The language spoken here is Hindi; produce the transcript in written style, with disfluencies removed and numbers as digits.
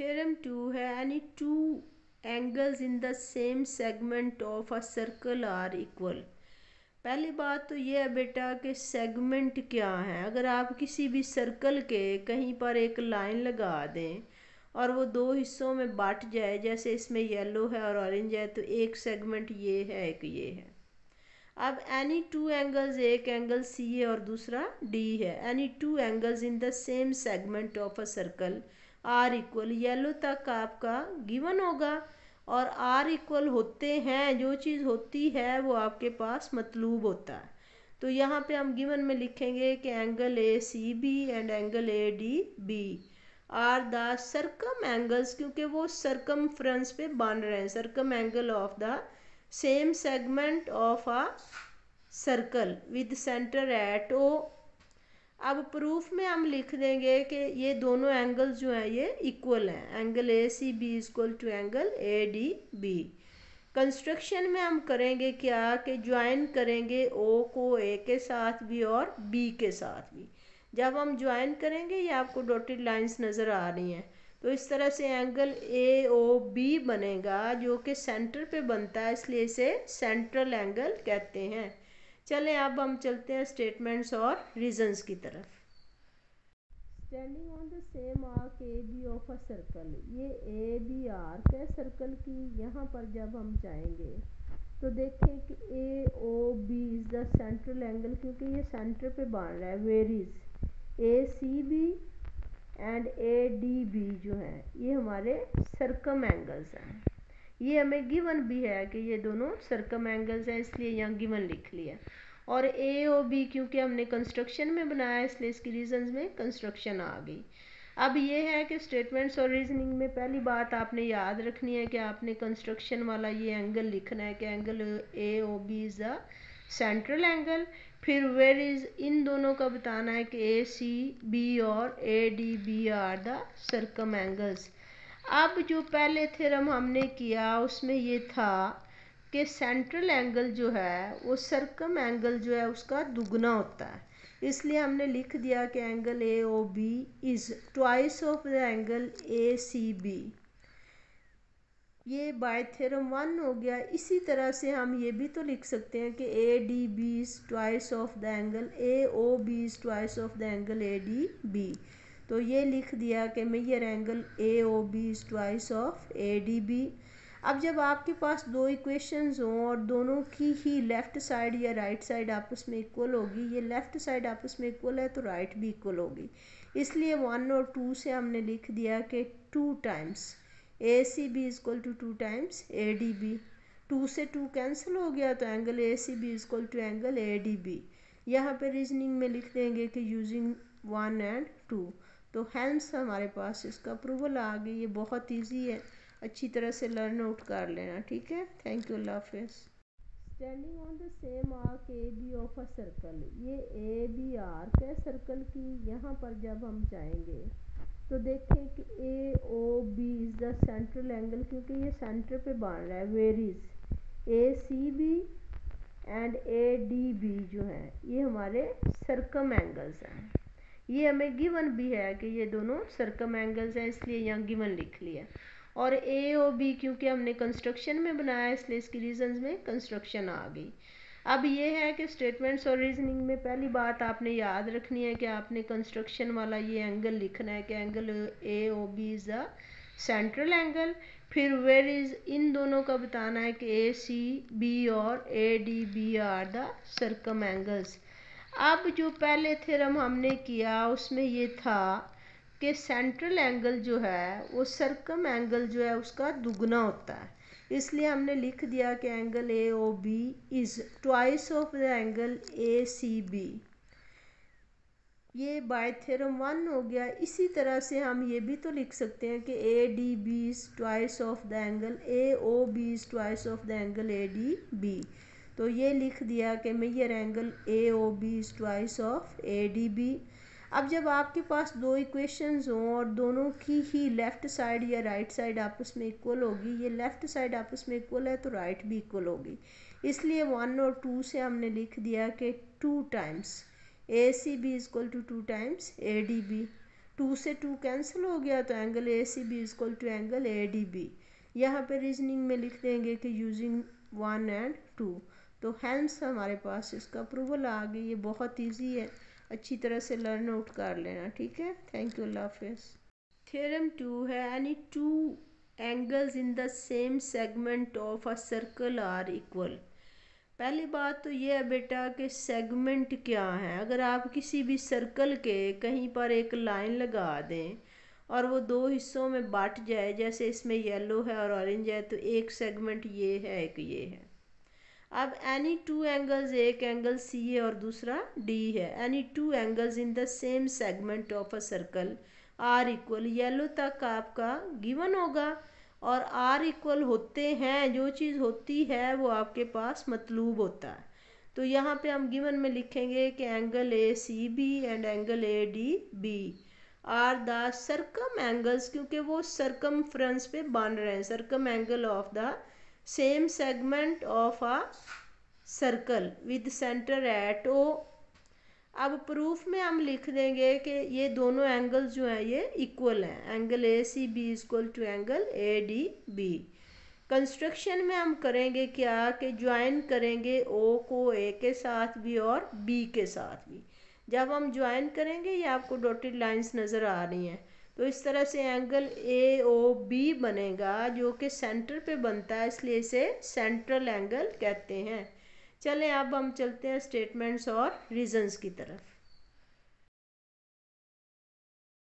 थ्योरम 2 है any two angles in the same segment of a circle are equal. पहली बात तो ये है बेटा कि सेगमेंट क्या है। अगर आप किसी भी सर्कल के कहीं पर एक लाइन लगा दें और वो दो हिस्सों में बट जाए, जैसे इसमें येलो है और ऑरेंज है, तो एक सेगमेंट ये है, एक ये है। अब एनी टू एंगल्स, एक एंगल सी है और दूसरा डी है। Any two angles in the same segment of a circle are equal, yellow तक आपका गिवन होगा और आर इक्वल होते हैं, जो चीज़ होती है वो आपके पास मतलूब होता है। तो यहाँ पे हम गिवन में लिखेंगे कि angle A C B and angle A D B are the circum angles, क्योंकि वो सर्कमफ्रेंस पे बन रहे हैं, circum angle of the same segment of a circle with centre at O. अब प्रूफ में हम लिख देंगे कि ये दोनों एंगल्स जो हैं ये इक्वल हैं, angle A C B equal to angle A D B. Construction में हम करेंगे क्या कि ज्वाइन करेंगे ओ को ए के साथ भी और बी के साथ भी। जब हम ज्वाइन करेंगे, ये आपको डॉटेड लाइंस नज़र आ रही हैं, तो इस तरह से एंगल ए ओ बी बनेगा जो कि सेंटर पे बनता है, इसलिए इसे सेंट्रल एंगल कहते हैं। चलें अब हम चलते हैं स्टेटमेंट्स और रीजंस की तरफ। Standing on the same arc A B of a circle, ये ए बी आर्क है सर्कल की। यहाँ पर जब हम जाएंगे तो देखें कि A O B is the central angle, क्योंकि ये सेंटर पे बन रहा है। Where is A C B and A D B जो है ये हमारे सर्कम एंगल्स हैं। ये हमें गिवन भी है कि ये दोनों सर्कम एंगल्स हैं, इसलिए यहाँ गिवन लिख लिया। और ए ओ बी क्योंकि हमने कंस्ट्रक्शन में बनाया, इसलिए इसकी रीजंस में कंस्ट्रक्शन आ गई। अब ये है कि स्टेटमेंट्स और रीजनिंग में पहली बात आपने याद रखनी है कि आपने कंस्ट्रक्शन वाला ये एंगल लिखना है कि angle A O B is the central angle. फिर वेयर इज, इन दोनों का बताना है कि ए सी बी और A D B are the circum angles. अब जो पहले थ्योरम हमने किया उसमें ये था कि सेंट्रल एंगल जो है वो सर्कम एंगल जो है उसका दुगना होता है, इसलिए हमने लिख दिया कि angle A O B is twice of the angle A C B. ये बाय थ्योरम 1 हो गया। इसी तरह से हम ये भी तो लिख सकते हैं कि A D B is twice of the angle A O B is twice of the angle A D B. तो ये लिख दिया कि major angle A O B is twice of A D B. अब जब आपके पास दो इक्वेशंस हों और दोनों की ही लेफ़्ट साइड या राइट साइड आपस में इक्वल होगी, ये लेफ़्ट साइड आपस में इक्वल है तो राइट भी इक्वल होगी, इसलिए 1 और 2 से हमने लिख दिया कि 2 times A C B equal to 2 times A D B. 2 से 2 कैंसिल हो गया तो angle A C B equal to angle A D B. यहाँ पे रीजनिंग में लिख देंगे कि यूजिंग 1 एंड 2, तो हैंस हमारे पास इसका प्रूवल आ गई। ये बहुत इजी है, अच्छी तरह से लर्न आउट कर लेना, ठीक है। थैंक यू, अल्लाह हाफिज़। Standing on the same arc A B of a circle, ये ए बी आर्क है सर्कल की। यहाँ पर जब हम जाएंगे तो देखें कि A O B is the central angle, क्योंकि ये सेंटर पे बन रहा है। Where is A C B and A D B जो है ये हमारे सर्कम एंगल्स हैं। ये हमें गिवन भी है कि ये दोनों सर्कम एंगल्स हैं, इसलिए यहाँ गिवन लिख लिया। और ए ओ बी क्योंकि हमने कंस्ट्रक्शन में बनाया, इसलिए इसकी रीजंस में कंस्ट्रक्शन आ गई। अब ये है कि स्टेटमेंट्स और रीजनिंग में पहली बात आपने याद रखनी है कि आपने कंस्ट्रक्शन वाला ये एंगल लिखना है कि angle A O B is the central angle. फिर वेयर इज, इन दोनों का बताना है कि ए सी बी और A D B are the circum angles. अब जो पहले थ्योरम हमने किया उसमें ये था कि सेंट्रल एंगल जो है वो सर्कम एंगल जो है उसका दुगना होता है, इसलिए हमने लिख दिया कि angle A O B is twice of the angle A C B. ये बाय थ्योरम 1 हो गया। इसी तरह से हम ये भी तो लिख सकते हैं कि A D B is twice of the angle A O B is twice of the angle A D B. तो ये लिख दिया कि major angle A O B is twice of A D B. अब जब आपके पास दो इक्वेशंस हों और दोनों की ही लेफ़्ट साइड या राइट साइड आपस में इक्वल होगी, ये लेफ़्ट साइड आपस में इक्वल है तो राइट भी इक्वल होगी, इसलिए 1 और 2 से हमने लिख दिया कि 2 times A C B equal to 2 times A D B. 2 से 2 कैंसिल हो गया तो angle A C B equal to angle A D B. यहाँ पे रीजनिंग में लिख देंगे कि यूजिंग 1 एंड 2, तो हैंस हमारे पास इसका अप्रूवल आ गई। ये बहुत इजी है, अच्छी तरह से लर्न आउट कर लेना, ठीक है। थैंक यू, अल्लाह हाफिज़। थ्योरम 2 है, any two angles in the same segment of a circle are equal. पहली बात तो ये है बेटा कि सेगमेंट क्या है। अगर आप किसी भी सर्कल के कहीं पर एक लाइन लगा दें और वो दो हिस्सों में बट जाए, जैसे इसमें येलो है और ऑरेंज है, तो एक सेगमेंट ये है, एक ये है। अब एनी टू एंगल्स, एक एंगल सी है और दूसरा डी है। Any two angles in the same segment of a circle are equal, yellow तक आपका गिवन होगा और आर इक्वल होते हैं, जो चीज़ होती है वो आपके पास मतलूब होता है। तो यहाँ पे हम गिवन में लिखेंगे कि angle A C B and angle A D B are the circum angles, क्योंकि वो सर्कमफ्रेंस पे बन रहे हैं, circum angle of the same segment of a circle with centre at O. अब प्रूफ में हम लिख देंगे कि ये दोनों एंगल्स जो हैं ये इक्वल हैं, angle A C B equal to angle A D B. Construction में हम करेंगे क्या कि ज्वाइन करेंगे ओ को ए के साथ भी और बी के साथ भी। जब हम ज्वाइन करेंगे, ये आपको डॉटेड लाइंस नज़र आ रही हैं, तो इस तरह से एंगल ए ओ बी बनेगा जो कि सेंटर पे बनता है, इसलिए इसे सेंट्रल एंगल कहते हैं। चलें अब हम चलते हैं स्टेटमेंट्स और रीजंस की तरफ।